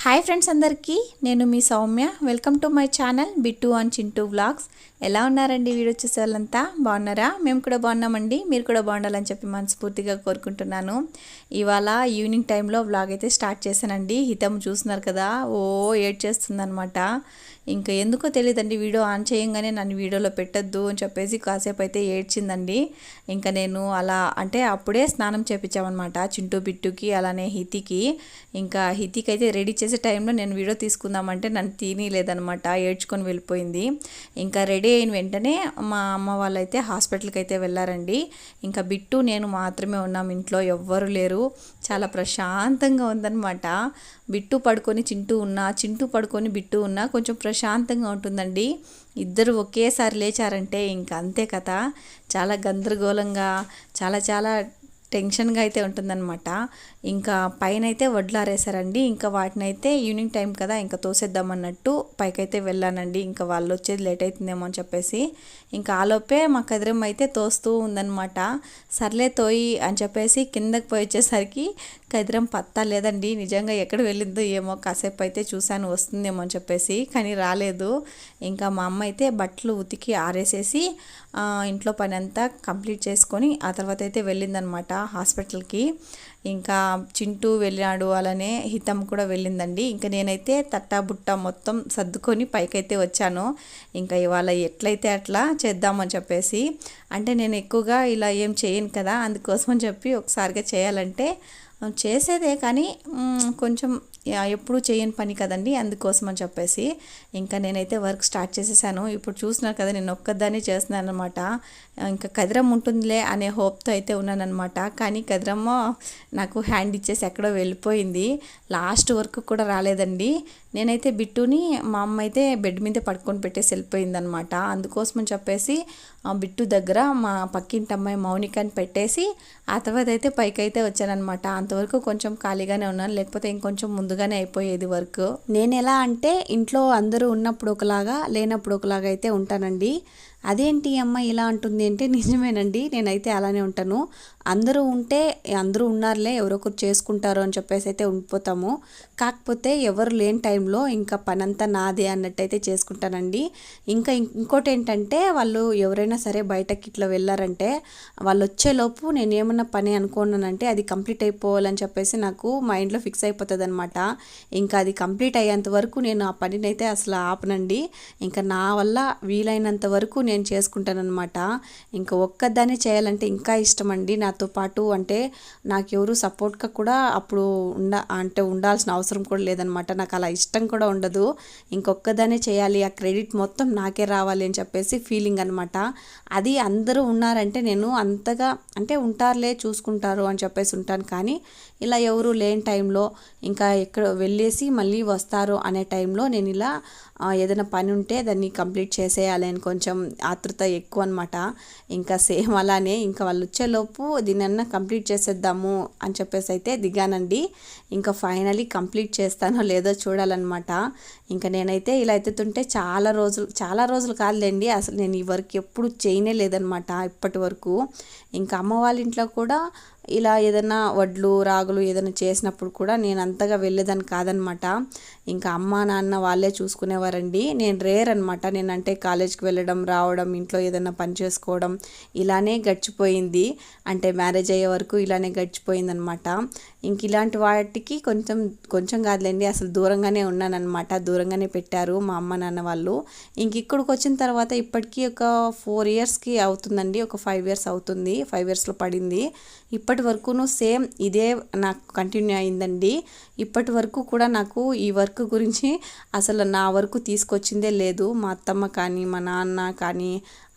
Hi friends అందరికీ నేను మీ Soumya welcome to my channel Bittu and Chintu vlogs. ఎలా ఉన్నారండి? వీడియో చూసే వాళ్ళంతా బాగున్నారా? మేము కూడా బాగున్నామండి. మీరు కూడా బాగుండాలని చెప్పి మనస్ఫూర్తిగా కోరుకుంటున్నాను. ఇవాళ ఈవినింగ్ టైంలో వ్లాగ్ అయితే స్టార్ట్ చేశానండి. హితం చూస్తున్నారు కదా, ఏడ్ చేస్తుందనమాట. ఇంకా ఎందుకో తెలియదండి, వీడియో ఆన్ చేయంగానే నన్ను వీడియోలో పెట్టద్దు అని చెప్పేసి కాసేపు అయితే ఏడ్చిందండి. ఇంకా నేను అలా అంటే అప్పుడే స్నానం చేపించామన్నమాట చింటూ బిట్టుకి, అలానే హితికి. ఇంకా హితికి అయితే రెడీ చేసే టైంలో నేను వీడియో తీసుకుందామంటే నన్ను తీయలేదనమాట, ఏడ్చుకొని వెళ్ళిపోయింది. ఇంకా రెడీ అయిన వెంటనే మా అమ్మ వాళ్ళైతే హాస్పిటల్కి అయితే వెళ్ళారండి. ఇంకా బిట్టు నేను మాత్రమే ఉన్నాం ఇంట్లో, ఎవ్వరు లేరు. చాలా ప్రశాంతంగా ఉందన్నమాట. బిట్టు పడుకొని చింటూ ఉన్నా, చింటూ పడుకొని బిట్టు ఉన్నా కొంచెం ప్రశాంతంగా ఉంటుందండి. ఇద్దరు ఒకేసారి లేచారంటే ఇంకా అంతే కథ. చాలా గందరగోళంగా చాలా చాలా టెన్షన్గా అయితే ఉంటుందన్నమాట. ఇంకా పైన అయితే వడ్లు ఆరేసారండి. ఇంకా వాటిని అయితే ఈవినింగ్ టైం కదా ఇంకా తోసేద్దామన్నట్టు పైకైతే వెళ్ళానండి. ఇంకా వాళ్ళు వచ్చేది లేట్ అవుతుందేమో అని చెప్పేసి ఇంకా ఆలోపే మా కదిరమ్మ అయితే తోస్తూ ఉందన్నమాట. సర్లే తోయి అని చెప్పేసి కిందకి పోయి వచ్చేసరికి కదిరం పత్తా లేదండి. నిజంగా ఎక్కడ వెళ్ళిందో ఏమో, కాసేపు అయితే చూశాను వస్తుందేమో అని చెప్పేసి, కానీ రాలేదు. ఇంకా మా అమ్మ అయితే బట్టలు ఉతికి ఆరేసేసి ఇంట్లో పని అంతా కంప్లీట్ చేసుకొని ఆ తర్వాత అయితే వెళ్ళిందనమాట హాస్పిటల్కి. ఇంకా చింటూ వెళ్ళాడు, అలానే హితం కూడా వెళ్ళిందండి. ఇంకా నేనైతే తట్టా బుట్ట మొత్తం సర్దుకొని పైకైతే వచ్చాను. ఇంకా ఇవాళ ఎట్లయితే అట్లా చేద్దామని చెప్పేసి, అంటే నేను ఎక్కువగా ఇలా ఏం చేయను కదా, అందుకోసం అని చెప్పి ఒకసారిగా చేయాలంటే చేసేదే, కానీ కొంచెం ఎప్పుడు చేయని పని కదండి, అందుకోసం అని చెప్పేసి ఇంకా నేనైతే వర్క్ స్టార్ట్ చేసేసాను. ఇప్పుడు చూస్తున్నారు కదా, నేను ఒక్కదాన్ని చేస్తున్నాను అనమాట. ఇంకా కదిరమ్మ ఉంటుందిలే అనే హోప్తో అయితే ఉన్నానన్నమాట. కానీ కదిరమ్మ నాకు హ్యాండ్ ఇచ్చేసి ఎక్కడో వెళ్ళిపోయింది. లాస్ట్ వరకు కూడా రాలేదండి. నేనైతే బిట్టుని మా అమ్మ అయితే బెడ్ మీద పడుకొని పెట్టేసి వెళ్ళిపోయిందనమాట. అందుకోసం అని చెప్పేసి బిట్టు దగ్గర మా పక్కింటి అమ్మాయి మౌనికని పెట్టేసి ఆ తర్వాత అయితే పైకి అయితే వచ్చానమాట. అంతవరకు కొంచెం ఖాళీగానే ఉన్నాను, లేకపోతే ఇంకొంచెం ముందుగానే అయిపోయేది వర్క్. నేను ఎలా అంటే ఇంట్లో అందరూ ఉన్నప్పుడు ఒకలాగా, లేనప్పుడు ఒకలాగా అయితే ఉంటానండి. అదేంటి అమ్మ ఇలా అంటుంది అంటే, నిజమేనండి, నేనైతే అలానే ఉంటాను. అందరూ ఉంటే అందరూ ఉన్నారులే, ఎవరొకరు చేసుకుంటారు అని చెప్పేసి అయితే ఉండిపోతాము. కాకపోతే ఎవరు లేని టైంలో ఇంకా పనంతా నాదే అన్నట్టయితే చేసుకుంటానండి. ఇంకా ఇంకోటి ఏంటంటే, వాళ్ళు ఎవరైనా సరే బయటకి ఇట్లా వెళ్ళారంటే వాళ్ళు వచ్చేలోపు నేను ఏమన్నా పని అనుకున్నానంటే అది కంప్లీట్ అయిపోవాలని చెప్పేసి నాకు మైండ్లో ఫిక్స్ అయిపోతుంది అనమాట. ఇంకా అది కంప్లీట్ అయ్యేంత వరకు నేను ఆ పనిని అయితే అసలు ఆపనండి. ఇంకా నా వల్ల వీలైనంత వరకు నేను చేసుకుంటానన్నమాట. ఇంకా ఒక్కదాన్ని చేయాలంటే ఇంకా ఇష్టం అండి. నాతో పాటు అంటే నాకు ఎవరు సపోర్ట్గా కూడా అప్పుడు ఉండాల్సిన అవసరం కూడా లేదనమాట. నాకు అలా ఇష్టం కూడా ఉండదు. ఇంకొక్కదాన్ని చేయాలి, ఆ క్రెడిట్ మొత్తం నాకే రావాలి అని చెప్పేసి ఫీలింగ్ అనమాట. అది అందరూ ఉన్నారంటే నేను అంతగా అంటే ఉంటారులే చూసుకుంటారు అని చెప్పేసి ఉంటాను. కానీ ఇలా ఎవరు లేని టైంలో ఇంకా ఎక్కడ వెళ్ళేసి మళ్ళీ వస్తారు అనే టైంలో నేను ఇలా ఏదైనా పని ఉంటే దాన్ని కంప్లీట్ చేసేయాలి అని కొంచెం ఆతృత ఎక్కువ అనమాట. ఇంకా సేమ్ అలానే ఇంకా వాళ్ళు వచ్చేలోపు దీనన్నా కంప్లీట్ చేసేద్దాము అని చెప్పేసి అయితే దిగానండి. ఇంకా ఫైనలీ కంప్లీట్ చేస్తానో లేదో చూడాలన్నమాట. ఇంకా నేనైతే ఇలా ఎత్తుతుంటే చాలా రోజులు కాదులేండి, అసలు నేను ఈ వర్క్ ఎప్పుడు చేయనే లేదనమాట ఇప్పటి వరకు. ఇంకా అమ్మ వాళ్ళ ఇంట్లో కూడా ఇలా ఏదైనా వడ్లు రాగులు ఏదైనా చేసినప్పుడు కూడా నేను అంతగా వెళ్ళేదాన్ని కాదనమాట. ఇంకా అమ్మ నాన్న వాళ్ళే చూసుకునేవారండి. నేను రేర్ అనమాట. నేనంటే కాలేజ్కి వెళ్ళడం రావడం, ఇంట్లో ఏదైనా పని చేసుకోవడం ఇలానే గడిచిపోయింది. అంటే మ్యారేజ్ అయ్యే వరకు ఇలానే గడిచిపోయిందనమాట. ఇంక ఇలాంటి వాటికి కొంచెం కాదులేండి, అసలు దూరంగానే ఉన్నానన్నమాట. దూరంగానే పెట్టారు మా అమ్మ నాన్న వాళ్ళు. ఇంక ఇక్కడికి వచ్చిన తర్వాత ఇప్పటికీ ఒక 4 ఇయర్స్కి అవుతుందండి, ఒక 5 ఇయర్స్ అవుతుంది, 5 ఇయర్స్లో పడింది. ఇప్పటి వరకును సేమ్ ఇదే నాకు కంటిన్యూ అయిందండి. ఇప్పటి వరకు కూడా నాకు ఈ వర్క్ గురించి అసలు నా వరకు తీసుకొచ్చిందే లేదు. మా అత్తమ్మ కానీ మా నాన్న కానీ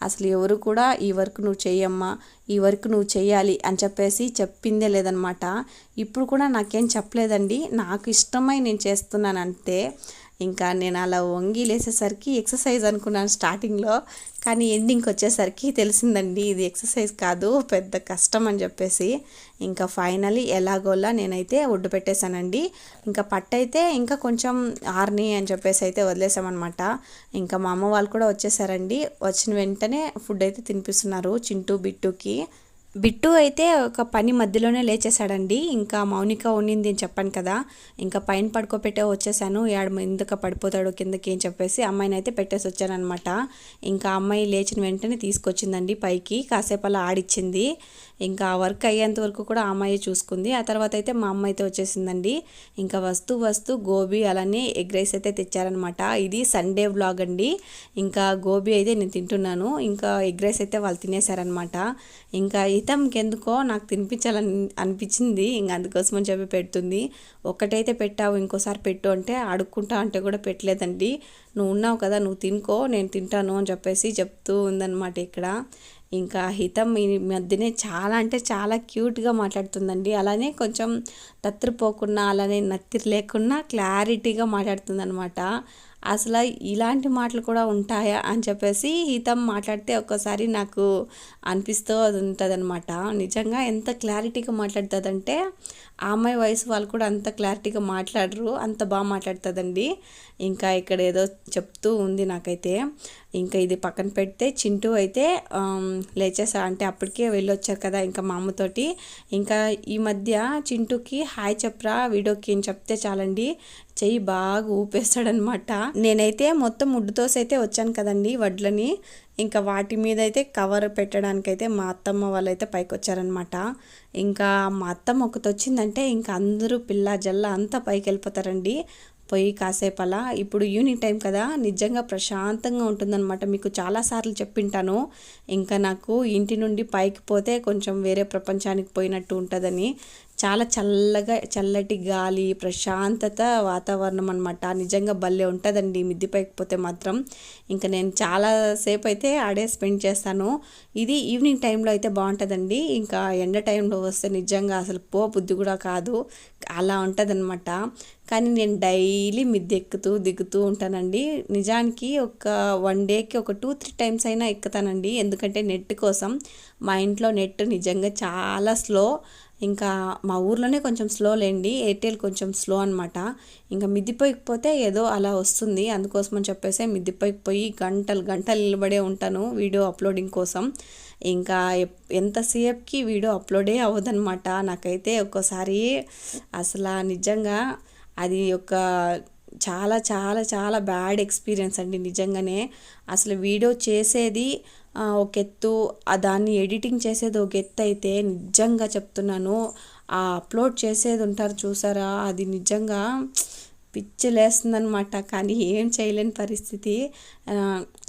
అసలు ఎవరు కూడా ఈ వర్క్ నువ్వు చెయ్యమ్మా, ఈ వర్క్ నువ్వు చెయ్యాలి అని చెప్పేసి చెప్పిందే లేదనమాట. ఇప్పుడు కూడా నాకేం చెప్పలేదండి, నాకు ఇష్టమై నేను చేస్తున్నాను అంతే. ఇంకా నేను అలా వంగి లేసేసరికి ఎక్సర్సైజ్ అనుకున్నాను స్టార్టింగ్లో, కానీ ఎండింగ్కి వచ్చేసరికి తెలిసిందండి ఇది ఎక్సర్సైజ్ కాదు, పెద్ద కష్టం అని చెప్పేసి. ఇంకా ఫైనలీ ఎలాగోలా నేనైతే ఒడ్డు పెట్టేశానండి. ఇంకా పట్టయితే ఇంకా కొంచెం ఆర్ని అని చెప్పేసి అయితే వదిలేసామన్నమాట. ఇంకా మా అమ్మ వాళ్ళు కూడా వచ్చేసారండి. వచ్చిన వెంటనే ఫుడ్ అయితే తినిపిస్తున్నారు చింటూ బిట్టుకి. బిట్టు అయితే ఒక పని మధ్యలోనే లేచేశాడండి. ఇంకా మౌనిక ఉండింది అని చెప్పాను కదా, ఇంకా పైన పడుకోబెట్టే వచ్చేసాను. ఎందుకు పడిపోతాడు కిందకి అని చెప్పేసి అమ్మాయిని అయితే పెట్టేసి వచ్చానమాట. ఇంకా అమ్మాయి లేచిన వెంటనే తీసుకొచ్చిందండి పైకి, కాసేపు అలా ఆడిచ్చింది. ఇంకా వర్క్ అయ్యేంత వరకు కూడా ఆ అమ్మాయి చూసుకుంది. ఆ తర్వాత అయితే మా అమ్మ అయితే వచ్చేసిందండి. ఇంకా వస్తూ గోబీ అలానే ఎగ్ రైస్ అయితే తెచ్చారనమాట. ఇది సండే వ్లాగ్ అండి. ఇంకా గోబీ అయితే నేను తింటున్నాను, ఇంకా ఎగ్ రైస్ అయితే వాళ్ళు తినేశారనమాట. ఇంకా హితంకి ఎందుకో నాకు తినిపించాలని అనిపించింది, ఇంకా అందుకోసం అని చెప్పి పెడుతుంది. ఒక్కటైతే పెట్టావు ఇంకోసారి పెట్టు అంటే అడుక్కుంటా అంటే కూడా పెట్టలేదండి. నువ్వు ఉన్నావు కదా, నువ్వు తినుకో, నేను తింటాను అని చెప్పేసి చెప్తూ ఉందన్నమాట ఇక్కడ. ఇంకా హితం ఈ మధ్యనే చాలా అంటే చాలా క్యూట్గా మాట్లాడుతుందండి. అలానే కొంచెం తత్తిరిపోకుండా అలానే నత్తిరి లేకుండా క్లారిటీగా మాట్లాడుతుందన్నమాట. అసలు ఇలాంటి మాటలు కూడా ఉంటాయా అని చెప్పేసి హితం మాట్లాడితే ఒక్కోసారి నాకు అనిపిస్తూ అది ఉంటుందన్నమాట. నిజంగా ఎంత క్లారిటీగా మాట్లాడుతుందంటే ఆ అమ్మాయి వయసు వాళ్ళు కూడా అంత క్లారిటీగా మాట్లాడరు, అంత బాగా మాట్లాడుతుందండి. ఇంకా ఇక్కడ ఏదో చెప్తూ ఉంది నాకైతే. ఇంకా ఇది పక్కన పెడితే చింటూ అయితే లేచేసా అంటే అప్పటికే వెళ్ళొచ్చారు కదా ఇంకా మా అమ్మతోటి. ఇంకా ఈ మధ్య చింటూకి హాయ్ చెప్పరా వీడియోకి అని చెప్తే చాలండి చెయ్యి బాగా ఊపేస్తాడనమాట. నేనైతే మొత్తం ముడ్డుతోసి అయితే వచ్చాను కదండి వడ్లని, ఇంకా వాటి మీద అయితే కవర్ పెట్టడానికైతే మా అత్తమ్మ వాళ్ళు అయితే పైకి వచ్చారనమాట. ఇంకా మా అత్తమ్మ ఒకటి వచ్చిందంటే ఇంకా అందరూ పిల్ల జల్ల అంతా పైకి వెళ్ళిపోతారండి. పోయి కాసేపు అలా, ఇప్పుడు ఈవినింగ్ టైం కదా నిజంగా ప్రశాంతంగా ఉంటుందన్నమాట. మీకు చాలాసార్లు చెప్పింటాను, ఇంకా నాకు ఇంటి నుండి పైకి పోతే కొంచెం వేరే ప్రపంచానికి పోయినట్టు ఉంటుందని. చాలా చల్లటి గాలి, ప్రశాంతత వాతావరణం అనమాట. నిజంగా భలే ఉంటుందండి మిద్ది పైకి పోతే మాత్రం. ఇంకా నేను చాలాసేపు అయితే ఆడే స్పెండ్ చేస్తాను. ఇది ఈవినింగ్ టైంలో అయితే బాగుంటుందండి. ఇంకా ఎండ టైంలో వస్తే నిజంగా అసలు బుద్ధి కూడా కాదు, అలా ఉంటుందన్నమాట. కానీ నేను డైలీ మిద్దె ఎక్కుతూ దిగుతూ ఉంటానండి. నిజానికి ఒక 1 డేకి ఒక 2-3 టైమ్స్ అయినా ఎక్కుతానండి. ఎందుకంటే నెట్ కోసం. మా ఇంట్లో నెట్ నిజంగా చాలా స్లో. ఇంకా మా ఊర్లోనే కొంచెం స్లో లేండి, ఎయిర్టెల్ కొంచెం స్లో అనమాట. ఇంకా మిద్దిపైకి పోతే ఏదో అలా వస్తుంది, అందుకోసం అని చెప్పేసి మిద్దిపైకి పోయి గంటలు నిలబడే ఉంటాను వీడియో అప్లోడింగ్ కోసం. ఇంకా ఎంతసేపుకి వీడియో అప్లోడే అవ్వదన్నమాట. నాకైతే ఒక్కోసారి అసలు నిజంగా అది ఒక చాలా చాలా చాలా బ్యాడ్ ఎక్స్పీరియన్స్ అండి నిజంగానే. అసలు వీడియో చేసేది ఒక ఎత్తు, దాన్ని ఎడిటింగ్ చేసేది ఒక ఎత్తు అయితే నిజంగా చెప్తున్నాను, ఆ అప్లోడ్ చేసేది ఉంటారు చూసారా, అది నిజంగా పిచ్చిలేస్తుందనమాట. కానీ ఏం చేయలేని పరిస్థితి.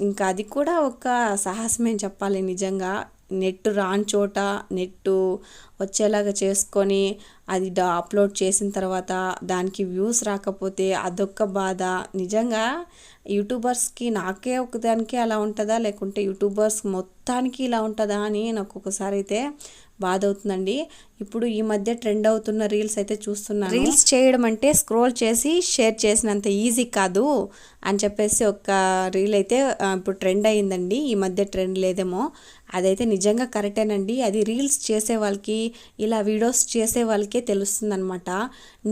ఇంకా అది కూడా ఒక సాహసమే చెప్పాలి నిజంగా. నెట్ రాని చోట నెట్టు వచ్చేలాగా చేసుకొని అది అప్లోడ్ చేసిన తర్వాత దానికి వ్యూస్ రాకపోతే అదొక్క బాధ. నిజంగా యూట్యూబర్స్కి నాకే ఒకదానికి అలా ఉంటుందా, లేకుంటే యూట్యూబర్స్ మొత్తానికి ఇలా ఉంటుందా అని నాకు ఒకసారి అయితే బాధ అవుతుందండి. ఇప్పుడు ఈ మధ్య ట్రెండ్ అవుతున్న రీల్స్ అయితే చూస్తున్నాను. రీల్స్ చేయడం అంటే స్క్రోల్ చేసి షేర్ చేసినంత ఈజీ కాదు అని చెప్పేసి ఒక రీల్ అయితే ఇప్పుడు ట్రెండ్ అయ్యిందండి. ఈ మధ్య ట్రెండ్ లేదేమో, అదైతే నిజంగా కరెక్టేనండి. అది రీల్స్ చేసే వాళ్ళకి, ఇలా వీడియోస్ చేసే వాళ్ళకే తెలుస్తుంది అనమాట.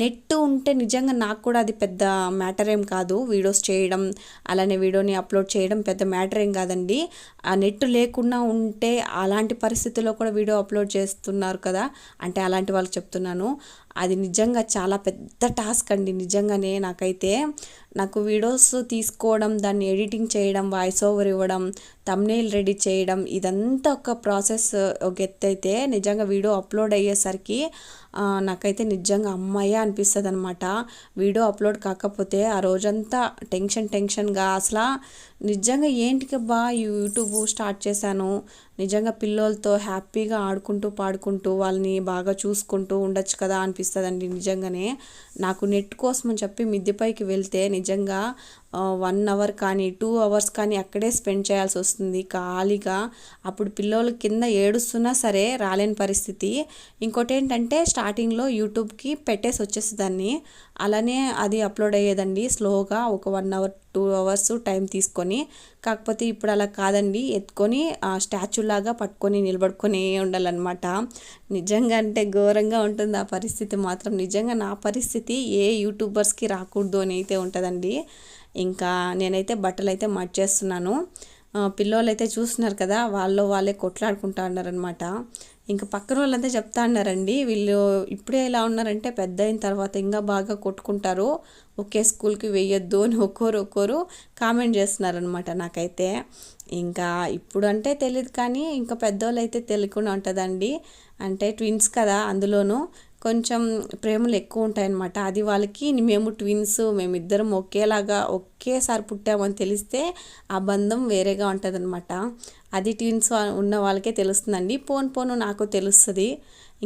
నెట్ ఉంటే నిజంగా నాకు కూడా అది పెద్ద మ్యాటర్ ఏం కాదు. వీడియోస్ చేయడం అలానే వీడియోని అప్లోడ్ చేయడం పెద్ద మ్యాటర్ ఏం కాదండి. ఆ నెట్ లేకుండా ఉంటే అలాంటి పరిస్థితుల్లో కూడా వీడియో అప్లోడ్ చేస్తున్నారు కదా, అంటే అలాంటి వాళ్ళకి చెప్తున్నాను. అది నిజంగా చాలా పెద్ద టాస్క్ అండి నిజంగానే. నాకు వీడియోస్ తీసుకోవడం, దాన్ని ఎడిటింగ్ చేయడం, వాయిస్ ఓవర్ ఇవ్వడం, థంబ్నెయిల్ రెడీ చేయడం, ఇదంతా ఒక ప్రాసెస్ ఒక ఎత్తు అయితే నిజంగా వీడియో అప్లోడ్ అయ్యేసరికి నాకైతే నిజంగా అమ్మాయి అనిపిస్తుంది అనమాట. వీడియో అప్లోడ్ కాకపోతే ఆ రోజంతా టెన్షన్గా అసలు నిజంగా ఏంటికబ్బా యూట్యూబ్ స్టార్ట్ చేశాను, నిజంగా పిల్లలతో హ్యాపీగా ఆడుకుంటూ పాడుకుంటూ వాళ్ళని బాగా చూసుకుంటూ ఉండొచ్చు కదా అనిపిస్తుందండి నిజంగానే. నాకు నెట్ కోసం అని చెప్పి మిద్దెపైకి వెళ్తే నిజంగా 1 అవర్ కానీ 2 అవర్స్ కానీ అక్కడే స్పెండ్ చేయాల్సి వస్తుంది ఖాళీగా. అప్పుడు పిల్లలు కింద ఏడుస్తున్నా సరే రాలేని పరిస్థితి. ఇంకోటి ఏంటంటే స్టార్టింగ్లో యూట్యూబ్కి పెట్టేసి వచ్చేసేదాన్ని, అలానే అది అప్లోడ్ అయ్యేదండి స్లోగా, ఒక 1 అవర్ 2 అవర్స్ టైం తీసుకొని. కాకపోతే ఇప్పుడు అలా కాదండి, ఎత్తుకొని స్టాచ్యూ లాగా పట్టుకొని నిలబడుకొని ఉండాలన్నమాట. నిజంగా అంటే ఘోరంగా ఉంటుంది ఆ పరిస్థితి మాత్రం. నిజంగా నా పరిస్థితి ఏ యూట్యూబర్స్కి రాకూడదు అని అయితే ఉంటుందండి. ఇంకా నేనైతే బట్టలు అయితే మడిచేస్తున్నాను. పిల్లోళ్ళు అయితే చూస్తున్నారు కదా, వాళ్ళే కొట్లాడుకుంటా ఉన్నారనమాట. ఇంకా పక్కన వాళ్ళంతా చెప్తా అన్నారండి, వీళ్ళు ఇప్పుడే ఇలా ఉన్నారంటే పెద్ద అయిన తర్వాత ఇంకా బాగా కొట్టుకుంటారు, ఒకే స్కూల్కి వేయొద్దు అని ఒక్కోరు కామెంట్ చేస్తున్నారనమాట నాకైతే. ఇంకా ఇప్పుడు అంటే తెలియదు కానీ ఇంకా పెద్దోళ్ళు అయితే తెలియకుండా ఉంటుందండి. అంటే ట్విన్స్ కదా, అందులోనూ కొంచెం ప్రేమలు ఎక్కువ ఉంటాయన్నమాట. అది వాళ్ళకి మేము ట్విన్స్, మేమిద్దరం ఒకేసారి పుట్టామని తెలిస్తే ఆ బంధం వేరేగా ఉంటుందన్నమాట. అది ట్విన్స్ ఉన్న వాళ్ళకే తెలుస్తుందండి. పోను నాకు తెలుస్తుంది.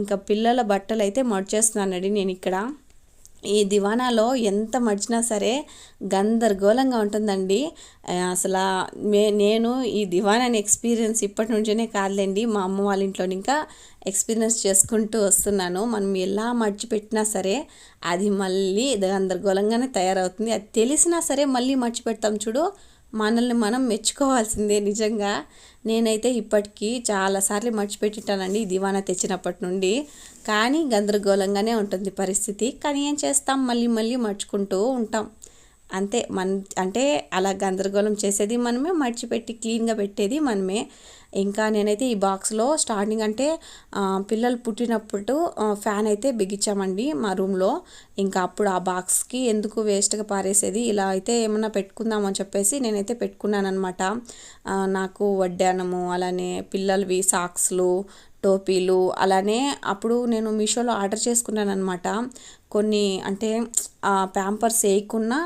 ఇంకా పిల్లల బట్టలు అయితే మడిచేస్తున్నానండి నేను ఇక్కడ. ఈ దివానాలో ఎంత మడిచినా సరే గందరగోళంగా ఉంటుందండి. అసలు నేను ఈ దివానాని ఎక్స్పీరియన్స్ ఇప్పటి నుంచినే కాదులేండి, మా అమ్మ వాళ్ళ ఇంట్లో ఇంకా ఎక్స్పీరియన్స్ చేసుకుంటూ వస్తున్నాను. మనం ఎలా మడిచిపెట్టినా సరే అది మళ్ళీ గందరగోళంగానే తయారవుతుంది. అది తెలిసినా సరే మళ్ళీ మడిచిపెడతాం చూడు, మనల్ని మనం మెచ్చుకోవాల్సిందే నిజంగా. నేనైతే ఇప్పటికీ చాలాసార్లు మర్చిపెట్టింటానండి ఈ దివానా తెచ్చినప్పటి నుండి. కానీ గందరగోళంగానే ఉంటుంది పరిస్థితి. కానీ ఏం చేస్తాం, మళ్ళీ మర్చుకుంటూ ఉంటాం అంతే. అంటే అలా గందరగోళం చేసేది మనమే, మర్చిపెట్టి క్లీన్గా పెట్టేది మనమే. ఇంకా నేనైతే ఈ బాక్స్లో స్టార్టింగ్ అంటే పిల్లలు పుట్టినప్పుడు ఫ్యాన్ అయితే బిగించామండి మా రూమ్లో. ఇంకా అప్పుడు ఆ బాక్స్కి ఎందుకు వేస్ట్గా పారేసేది, ఇలా అయితే ఏమన్నా పెట్టుకుందామని చెప్పేసి నేనైతే పెట్టుకున్నాను అనమాట. నాకు వడ్డానము, అలానే పిల్లలవి సాక్స్లు, టోపీలు, అలానే అప్పుడు నేను మీషోలో ఆర్డర్ చేసుకున్నాను అనమాట. కొన్ని అంటే ప్యాంపర్స్ వేయకున్నా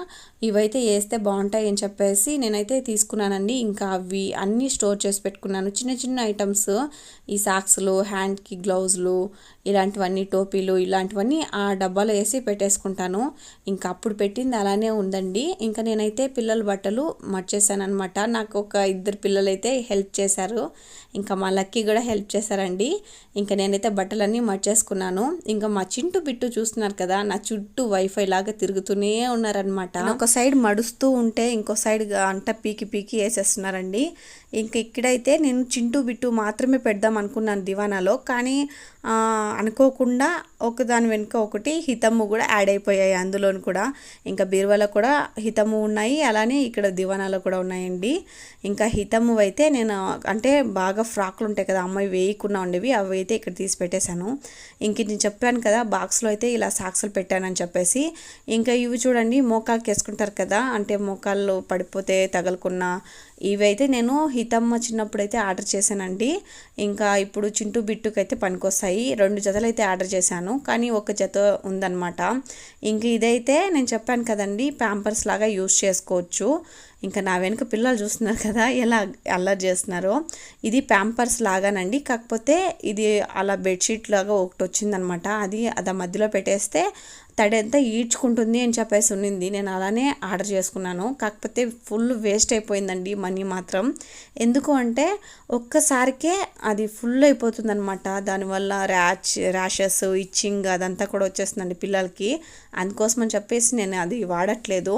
ఇవైతే వేస్తే బాగుంటాయి అని చెప్పేసి నేనైతే తీసుకున్నానండి. ఇంకా అవి అన్నీ స్టోర్ చేసి పెట్టుకున్నాను, చిన్న ఐటమ్స్, ఈ సాక్స్లు, హ్యాండ్కి గ్లౌజులు, ఇలాంటివన్నీ, టోపీలు, ఇలాంటివన్నీ ఆ డబ్బాలో వేసి పెట్టేసుకుంటాను. ఇంకా అప్పుడు పెట్టింది అలానే ఉందండి. ఇంకా నేనైతే పిల్లల బట్టలు మర్చేసాను అనమాట. నాకు ఒక 2 పిల్లలైతే హెల్ప్ చేశారు, ఇంకా మా లక్కీ కూడా హెల్ప్ చేశారండి. ఇంకా నేనైతే బట్టలన్నీ మర్చేసుకున్నాను. ఇంకా మా చింటూ బిట్టు చూస్తున్నారు కదా, నా చుట్టూ వైఫై లాగా తిరుగుతూనే ఉన్నారనమాట. ఒక సైడ్ మడుస్తూ ఉంటే ఇంకో సైడ్ అంట పీకి వేసేస్తున్నారండి. ఇంకా ఇక్కడైతే నేను చింటూ బిట్టు మాత్రమే పెడదాం అనుకున్నాను దివానాలో, కానీ అనుకోకుండా ఒకదాని వెనుక ఒకటి హితము కూడా యాడ్ అయిపోయాయి అందులోని కూడా. ఇంకా బీరువాలో కూడా హితము ఉన్నాయి, అలానే ఇక్కడ దివానాలో కూడా ఉన్నాయండి. ఇంకా హితము అయితే నేను అంటే బాగా ఫ్రాక్లు ఉంటాయి కదా అమ్మాయి వేయకుండా ఉండేవి, అవి అయితే ఇక్కడ తీసి పెట్టేశాను. ఇంక నేను చెప్పాను కదా బాక్స్లో అయితే ఇలా సాక్సులు పెట్టానని చెప్పేసి. ఇంకా ఇవి చూడండి, మోకాళ్ళకి వేసుకుంటారు కదా, అంటే మోకాళ్ళు పడిపోతే తగలకున్నా, ఇవైతే నేను హితమ్మ చిన్నప్పుడు అయితే ఆర్డర్ చేశానండి. ఇంకా ఇప్పుడు చింటూ బిట్టుకు అయితే పనికొస్తాయి. 2 జతలు అయితే ఆర్డర్ చేశాను, కానీ ఒక జత ఉందన్నమాట. ఇంక ఇదైతే నేను చెప్పాను కదండి, ప్యాంపర్స్ లాగా యూస్ చేసుకోవచ్చు. ఇంకా నా వెనుక పిల్లలు చూస్తున్నారు కదా ఎలా అల్లరి చేస్తున్నారో. ఇది ప్యాంపర్స్ లాగానండి, కాకపోతే ఇది అలా బెడ్షీట్ లాగా ఒకటి వచ్చిందనమాట. అది మధ్యలో పెట్టేస్తే తడంతా ఈడ్చుకుంటుంది అని చెప్పేసి ఉన్నింది. నేను అలానే ఆర్డర్ చేసుకున్నాను, కాకపోతే ఫుల్ వేస్ట్ అయిపోయిందండి మనీ మాత్రం. ఎందుకు అంటే ఒక్కసారికే అది ఫుల్ అయిపోతుంది అనమాట. దానివల్ల ర్యాషెస్, ఇచ్చింగ్ అదంతా కూడా వచ్చేస్తుందండి పిల్లలకి. అందుకోసమని చెప్పేసి నేను అది వాడట్లేదు.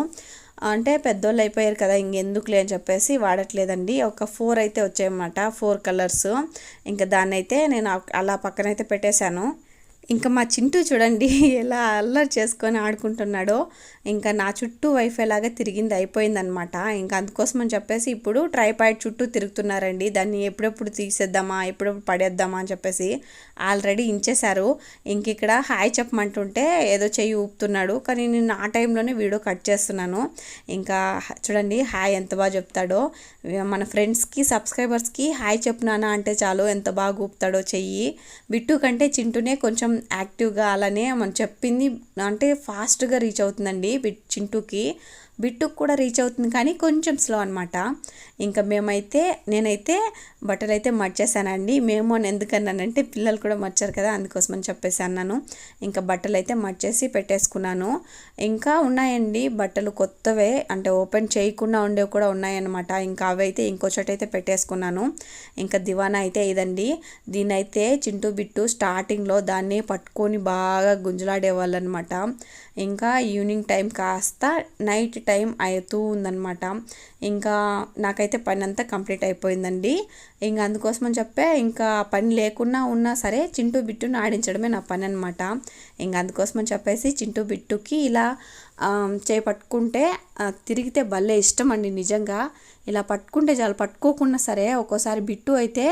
అంటే పెద్దోళ్ళు అయిపోయారు కదా, ఇంకెందుకులే అని చెప్పేసి వాడట్లేదండి. ఒక 4 అయితే వచ్చాయన్నమాట, 4 కలర్స్. ఇంకా దాన్ని అయితే నేను అలా పక్కనైతే పెట్టేశాను. ఇంకా మా చింటూ చూడండి ఎలా అల్లరి చేసుకొని ఆడుకుంటున్నాడో. ఇంకా నా చుట్టూ వైఫై లాగా తిరిగింది అయిపోయిందనమాట. ఇంకా అందుకోసం అని చెప్పేసి ఇప్పుడు ట్రైపాడ్ చుట్టూ తిరుగుతున్నారండి. దాన్ని ఎప్పుడెప్పుడు తీసేద్దామా, ఎప్పుడెప్పుడు పడేద్దామా అని చెప్పేసి ఆల్రెడీ ఇంచేశారు. ఇంక ఇక్కడ హాయ్ చెప్పమంటుంటే ఏదో చెయ్యి ఊపుతున్నాడు, కానీ నేను ఆ టైంలోనే వీడియో కట్ చేస్తున్నాను. ఇంకా చూడండి హాయ్ ఎంత బాగా చెప్తాడో. మన ఫ్రెండ్స్కి, సబ్స్క్రైబర్స్కి హాయ్ చెప్పునానా అంటే చాలు ఎంత బాగా ఊపుతాడో చెయ్యి. బిట్టు కంటే చింటూనే కొంచెం యాక్టివ్గా, అలానే మనం చెప్పింది అంటే ఫాస్ట్గా రీచ్ అవుతుందండి చింటూకి. బిట్టుకు కూడా రీచ్ అవుతుంది, కానీ కొంచెం స్లో అనమాట. ఇంకా నేనైతే బట్టలు అయితే మర్చేసానండి. మేము అని ఎందుకన్నానంటే పిల్లలు కూడా మర్చారు కదా, అందుకోసమని చెప్పేసి అన్నాను. ఇంకా బట్టలు అయితే మర్చేసి పెట్టేసుకున్నాను. ఇంకా ఉన్నాయండి బట్టలు కొత్తవే, అంటే ఓపెన్ చేయకుండా ఉండేవి కూడా ఉన్నాయన్నమాట. ఇంకా అవి అయితే ఇంకో చోట అయితే పెట్టేసుకున్నాను. ఇంకా దివానా అయితే ఇదండి. దీనైతే చింటూ బిట్టు స్టార్టింగ్లో దాన్ని పట్టుకొని బాగా గుంజలాడేవాళ్ళు అనమాట. ఇంకా ఈవినింగ్ టైం కాస్త నైట్ టైం అవుతూ ఉందన్నమాట. ఇంకా నాకైతే పని అంతా కంప్లీట్ అయిపోయిందండి. ఇంకా అందుకోసమని ఇంకా పని లేకున్నా ఉన్నా సరే చింటూ బిట్టును ఆడించడమే నా పని అనమాట. ఇంకా అందుకోసమని చెప్పేసి చింటూ బిట్టుకి ఇలా చేపట్టుకుంటే తిరిగితే భలే ఇష్టం అండి నిజంగా. ఇలా పట్టుకుంటే చాలు, పట్టుకోకుండా సరే ఒక్కోసారి బిట్టు అయితే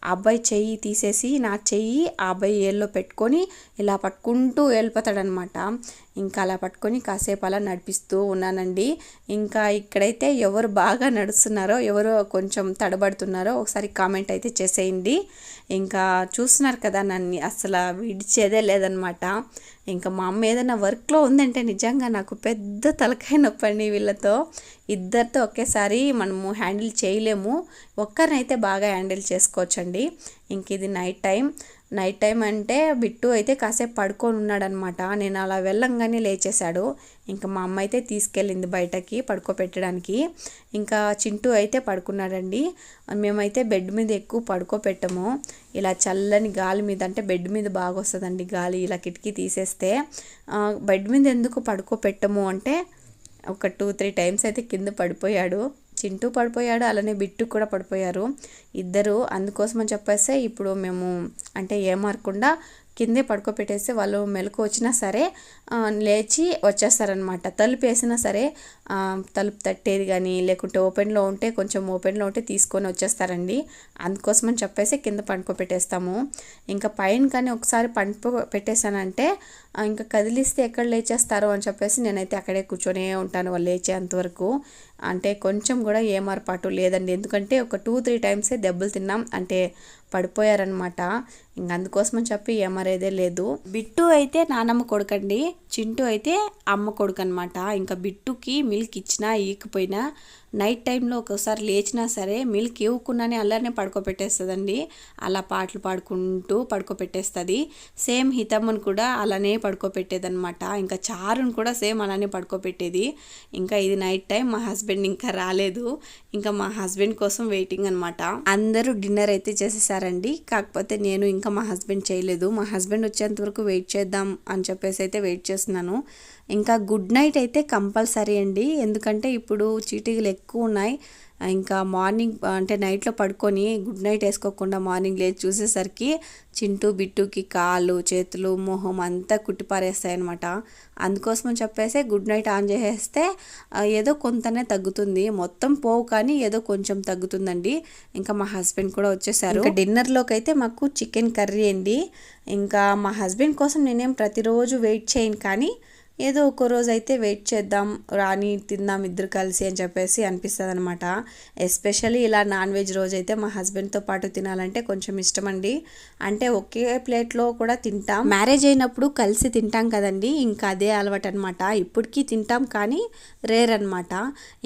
ఆ అబ్బాయి చెయ్యి తీసేసి నా చెయ్యి ఆ అబ్బాయి ఏల్లో పెట్టుకొని ఇలా పట్టుకుంటూ వెళ్ళిపోతాడనమాట. ఇంకా అలా పట్టుకొని కాసేపు అలా నడిపిస్తూ ఉన్నానండి. ఇంకా ఇక్కడైతే ఎవరు బాగా నడుస్తున్నారో, ఎవరు కొంచెం తడబడుతున్నారో ఒకసారి కామెంట్ అయితే చేసేయండి. ఇంకా చూస్తున్నారు కదా, నన్ను అసలు విడిచేదే లేదనమాట. ఇంకా మా అమ్మ ఏదైనా వర్క్లో ఉందంటే నిజంగా నాకు పెద్ద తలకాయ నొప్పి అండి. వీళ్ళతో ఇద్దరితో ఒకేసారి మనము హ్యాండిల్ చేయలేము, ఒక్కరినైతే బాగా హ్యాండిల్ చేసుకోవచ్చండి. ఇంక ఇది నైట్ టైం అంటే బిట్టు అయితే కాసేపు పడుకొని ఉన్నాడనమాట. నేను అలా వెళ్ళంగానే లేచేశాడు. ఇంకా మా అమ్మ అయితే తీసుకెళ్ళింది బయటకి పడుకోపెట్టడానికి. ఇంకా చింటూ అయితే పడుకున్నాడండి. మేమైతే బెడ్ మీద ఎక్కువ పడుకోపెట్టము, ఇలా చల్లని గాలి మీద, అంటే బెడ్ మీద బాగా వస్తుందండి గాలి, ఇలా కిటికీ తీసేస్తే. బెడ్ మీద ఎందుకు పడుకోపెట్టము అంటే ఒక 2-3 టైమ్స్ అయితే కింద పడిపోయాడు. చింటూ పడిపోయాడు, అలానే బిట్టు కూడా పడిపోయారు ఇద్దరు. అందుకోసమని చెప్పేస్తే ఇప్పుడు మేము అంటే ఏమారకుండా కిందే పడుకోపెట్టేస్తే వాళ్ళు మెలకు వచ్చినా సరే లేచి వచ్చేస్తారనమాట. తలుపు వేసినా సరే తలుపు తట్టేది కానీ లేకుంటే ఓపెన్లో ఉంటే తీసుకొని వచ్చేస్తారండి. అందుకోసమని చెప్పేసి కింద పడుకోపెట్టేస్తాము. ఇంకా పైన కానీ ఒకసారి పెట్టేశానంటే ఇంకా కదిలిస్తే ఎక్కడ లేచేస్తారో అని చెప్పేసి నేనైతే అక్కడే కూర్చొనే ఉంటాను వాళ్ళు లేచేంతవరకు. అంటే కొంచెం కూడా ఏమార్పాటు లేదండి, ఎందుకంటే ఒక 2-3 టైమ్సే దెబ్బలు తిన్నాం, అంటే పడిపోయారనమాట. ఇంక అందుకోసమని చెప్పి ఏమరేదే లేదు. బిట్టు అయితే నానమ్మ కొడుకండి, చింటూ అయితే అమ్మ కొడుకు అనమాట. ఇంకా బిట్టుకి మిల్క్ ఇచ్చినా ఈకపోయినా నైట్ టైంలో ఒకసారి లేచినా సరే మిల్క్ ఇవ్వకుండానే అలానే పడుకోపెట్టేస్తుందండి. అలా పాటలు పాడుకుంటూ పడుకోపెట్టేస్తుంది. సేమ్ హితమ్మను కూడా అలానే పడుకోపెట్టేదనమాట. ఇంకా చారును కూడా సేమ్ అలానే పడుకోపెట్టేది. ఇంకా ఇది నైట్ టైం, మా హస్బెండ్ ఇంకా రాలేదు. ఇంకా మా హస్బెండ్ కోసం వెయిటింగ్ అనమాట. అందరూ డిన్నర్ అయితే చేసేసారండి, కాకపోతే నేను ఇంకా మా హస్బెండ్ చేయలేదు. మా హస్బెండ్ వచ్చేంత వరకు వెయిట్ చేద్దాం అని చెప్పేసి అయితే వెయిట్ చేస్తున్నాను. ఇంకా గుడ్ నైట్ అయితే కంపల్సరీ అండి, ఎందుకంటే ఇప్పుడు చీటీలు ఎక్కువ ఉన్నాయి. ఇంకా మార్నింగ్ అంటే నైట్లో పడుకొని గుడ్ నైట్ వేసుకోకుండా మార్నింగ్ లేచి చూసేసరికి చింటూ బిట్టుకి కాళ్ళు చేతులు మొహం అంతా కుట్టిపారేస్తాయి అనమాట. అందుకోసమని చెప్పేసి గుడ్ నైట్ ఆన్ చేసేస్తే ఏదో కొంతనే తగ్గుతుంది, మొత్తం పోవు కానీ ఏదో కొంచెం తగ్గుతుందండి. ఇంకా మా హస్బెండ్ కూడా వచ్చేసారు. ఇంకా డిన్నర్లోకి అయితే మాకు చికెన్ కర్రీ అండి. ఇంకా మా హస్బెండ్ కోసం నేనేం ప్రతిరోజు వెయిట్ చేయను, కానీ ఏదో ఒక రోజు అయితే వెయిట్ చేద్దాం, రాని తిందాం ఇద్దరు కలిసి అని చెప్పేసి అనిపిస్తుంది అనమాట. ఎస్పెషల్లీ ఇలా నాన్ వెజ్ రోజు అయితే మా హస్బెండ్తో పాటు తినాలంటే కొంచెం ఇష్టం అండి. అంటే ఒకే ప్లేట్లో కూడా తింటాం, మ్యారేజ్ అయినప్పుడు కలిసి తింటాం కదండి, ఇంకా అదే అలవాటు అనమాట. ఇప్పటికీ తింటాం కానీ రేర్ అనమాట.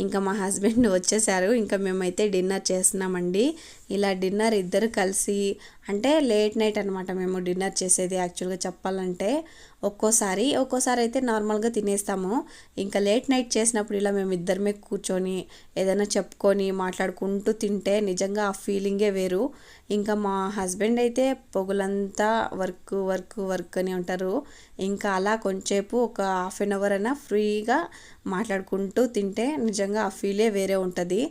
ఇంకా మా హస్బెండ్ వచ్చేసారు, ఇంకా మేమైతే డిన్నర్ చేస్తున్నామండి. ఇలా డిన్నర్ ఇద్దరు కలిసి, అంటే లేట్ నైట్ అనమాట మేము డిన్నర్ చేసేది. యాక్చువల్గా చెప్పాలంటే ఒక్కోసారి అయితే నార్మల్గా తినేస్తాము. ఇంకా లేట్ నైట్ చేసినప్పుడు ఇలా మేము ఇద్దరమే కూర్చొని ఏదైనా చెప్పుకొని మాట్లాడుకుంటూ తింటే నిజంగా ఆ ఫీలింగే వేరు. ఇంకా మా హస్బెండ్ అయితే పొగులంతా వర్క్ అని ఉంటారు. ఇంకా అలా కొంచెంసేపు ఒక హాఫ్ అన్ అవర్ అయినా ఫ్రీగా మాట్లాడుకుంటూ తింటే నిజంగా ఆ ఫీలే వేరే ఉంటుంది.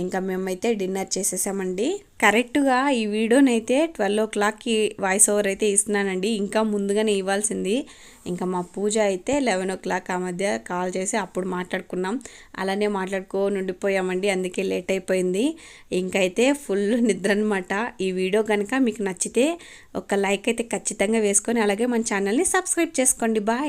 ఇంకా మేమైతే డిన్నర్ చేసేసామండి. కరెక్ట్గా ఈ వీడియోనైతే 12 o'clockకి వాయిస్ ఓవర్ అయితే ఇస్తున్నానండి, ఇంకా ముందుగానే ఇవ్వాల్సింది. ఇంకా మా పూజ అయితే 11 o'clock ఆ మధ్య కాల్ చేసి అప్పుడు మాట్లాడుకున్నాం. అలానే మాట్లాడుకొని ఉండిపోయామండి, అందుకే లేట్ అయిపోయింది. ఇంకైతే ఫుల్ నిద్ర అనమాట. ఈ వీడియో కనుక మీకు నచ్చితే ఒక లైక్ అయితే ఖచ్చితంగా వేసుకొని అలాగే మన ఛానల్ని సబ్స్క్రైబ్ చేసుకోండి. బాయ్.